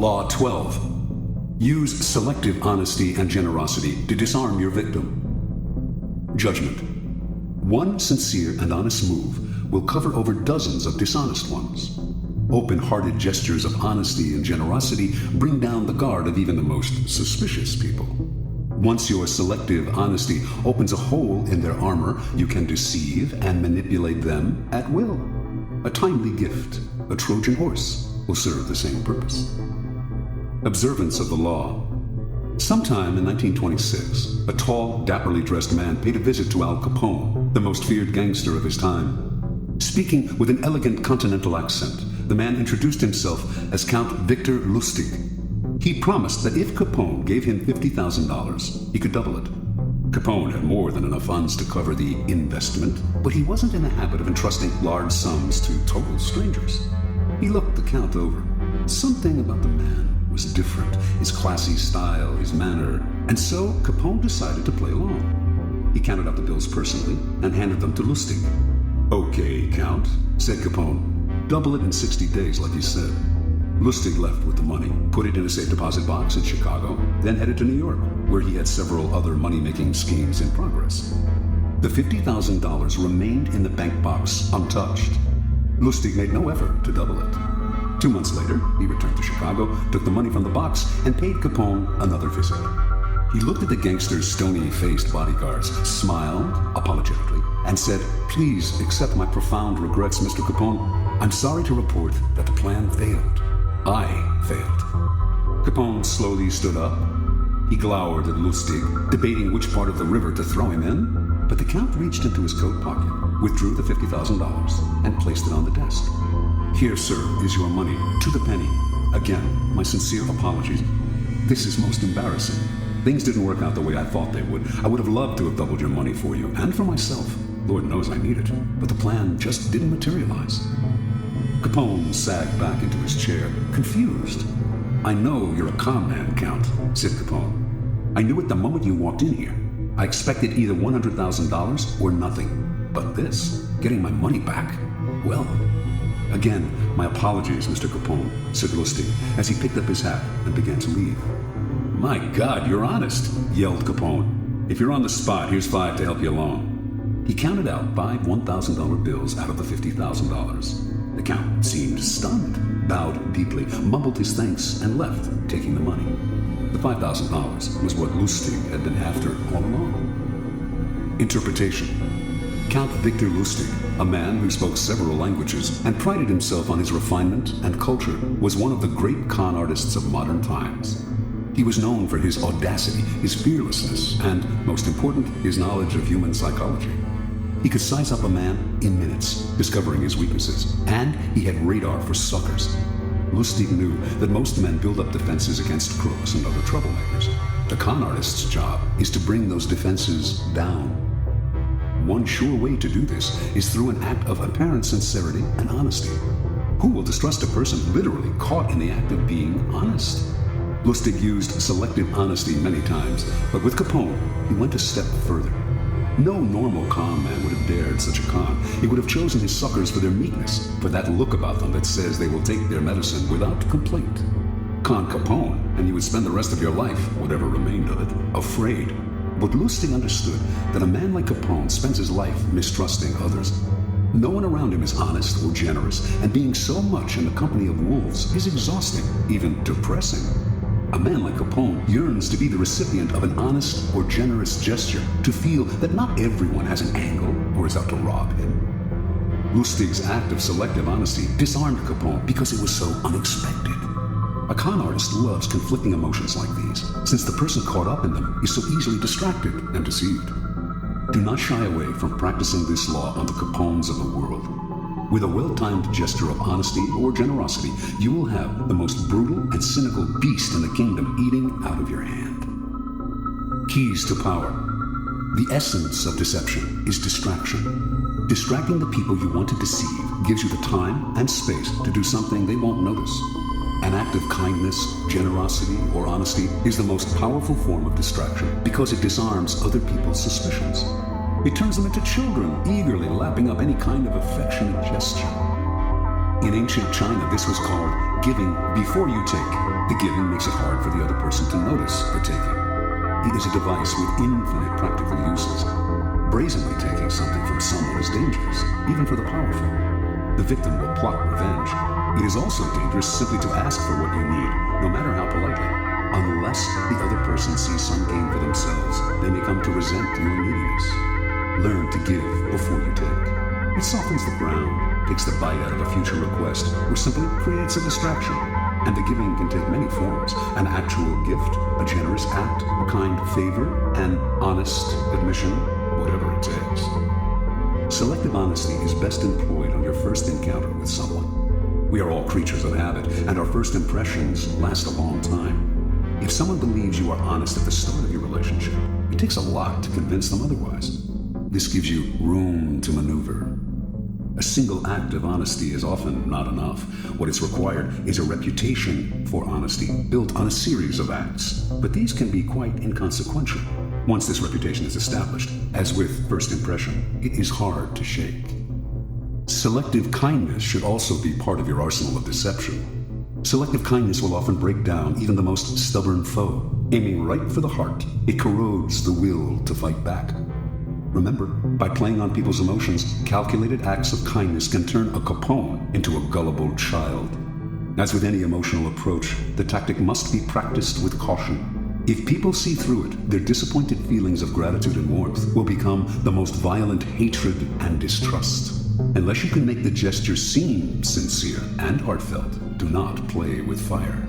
Law 12. Use selective honesty and generosity to disarm your victim. Judgment. One sincere and honest move will cover over dozens of dishonest ones. Open-hearted gestures of honesty and generosity bring down the guard of even the most suspicious people. Once your selective honesty opens a hole in their armor, you can deceive and manipulate them at will. A timely gift, a Trojan horse, will serve the same purpose. Observance of the law. Sometime in 1926, a tall, dapperly dressed man paid a visit to Al Capone, the most feared gangster of his time. Speaking with an elegant continental accent, the man introduced himself as Count Victor Lustig. He promised that if Capone gave him $50,000, he could double it. Capone had more than enough funds to cover the investment, but he wasn't in the habit of entrusting large sums to total strangers. He looked the Count over. Something about the man was different, his classy style, his manner, and so Capone decided to play along. He counted up the bills personally and handed them to Lustig. "Okay, Count," said Capone. "Double it in 60 days like you said." Lustig left with the money, put it in a safe deposit box in Chicago, then headed to New York, where he had several other money-making schemes in progress. The $50,000 remained in the bank box untouched. Lustig made no effort to double it. 2 months later, he returned to Chicago, took the money from the box, and paid Capone another visit. He looked at the gangster's stony-faced bodyguards, smiled apologetically, and said, "Please accept my profound regrets, Mr. Capone. I'm sorry to report that the plan failed. I failed." Capone slowly stood up. He glowered at Lustig, debating which part of the river to throw him in, but the Count reached into his coat pocket, withdrew the $50,000, and placed it on the desk. "Here, sir, is your money, to the penny. Again, my sincere apologies. This is most embarrassing. Things didn't work out the way I thought they would. I would have loved to have doubled your money for you, and for myself. Lord knows I need it, but the plan just didn't materialize." Capone sagged back into his chair, confused. "I know you're a con man, Count," said Capone. "I knew it the moment you walked in here. I expected either $100,000 or nothing. But this, getting my money back, well... Again, my apologies, Mr. Capone," said Lustig, as he picked up his hat and began to leave. "My God, you're honest," yelled Capone. "If you're on the spot, here's $5 to help you along." He counted out 5 $1,000 bills out of the $50,000. The Count seemed stunned, bowed deeply, mumbled his thanks, and left, taking the money. The $5,000 was what Lustig had been after all along. Interpretation. Count Victor Lustig, a man who spoke several languages and prided himself on his refinement and culture, was one of the great con artists of modern times. He was known for his audacity, his fearlessness, and, most important, his knowledge of human psychology. He could size up a man in minutes, discovering his weaknesses, and he had radar for suckers. Lustig knew that most men build up defenses against crooks and other troublemakers. The con artist's job is to bring those defenses down. One sure way to do this is through an act of apparent sincerity and honesty. Who will distrust a person literally caught in the act of being honest? Lustig used selective honesty many times, but with Capone, he went a step further. No normal con man would have dared such a con. He would have chosen his suckers for their meekness, for that look about them that says they will take their medicine without complaint. Con Capone, and you would spend the rest of your life, whatever remained of it, afraid. But Lustig understood that a man like Capone spends his life mistrusting others. No one around him is honest or generous, and being so much in the company of wolves is exhausting, even depressing. A man like Capone yearns to be the recipient of an honest or generous gesture, to feel that not everyone has an angle or is out to rob him. Lustig's act of selective honesty disarmed Capone because it was so unexpected. A con artist loves conflicting emotions like these, since the person caught up in them is so easily distracted and deceived. Do not shy away from practicing this law on the Capones of the world. With a well-timed gesture of honesty or generosity, you will have the most brutal and cynical beast in the kingdom eating out of your hand. Keys to power. The essence of deception is distraction. Distracting the people you want to deceive gives you the time and space to do something they won't notice. An act of kindness, generosity, or honesty is the most powerful form of distraction because it disarms other people's suspicions. It turns them into children, eagerly lapping up any kind of affectionate gesture. In ancient China, this was called giving before you take. The giving makes it hard for the other person to notice the taking. It is a device with infinite practical uses. Brazenly taking something from someone is dangerous, even for the powerful. The victim will plot revenge. It is also dangerous simply to ask for what you need, no matter how politely. Unless the other person sees some gain for themselves, they may come to resent your neediness. Learn to give before you take. It softens the ground, takes the bite out of a future request, or simply creates a distraction. And the giving can take many forms: an actual gift, a generous act, a kind favor, an honest admission, whatever it takes. Selective honesty is best employed on your first encounter with someone. We are all creatures of habit, and our first impressions last a long time. If someone believes you are honest at the start of your relationship, it takes a lot to convince them otherwise. This gives you room to maneuver. A single act of honesty is often not enough. What is required is a reputation for honesty built on a series of acts. But these can be quite inconsequential. Once this reputation is established, as with first impression, it is hard to shake. Selective kindness should also be part of your arsenal of deception. Selective kindness will often break down even the most stubborn foe. Aiming right for the heart, it corrodes the will to fight back. Remember, by playing on people's emotions, calculated acts of kindness can turn a Capone into a gullible child. As with any emotional approach, the tactic must be practiced with caution. If people see through it, their disappointed feelings of gratitude and warmth will become the most violent hatred and distrust. Unless you can make the gesture seem sincere and heartfelt, do not play with fire.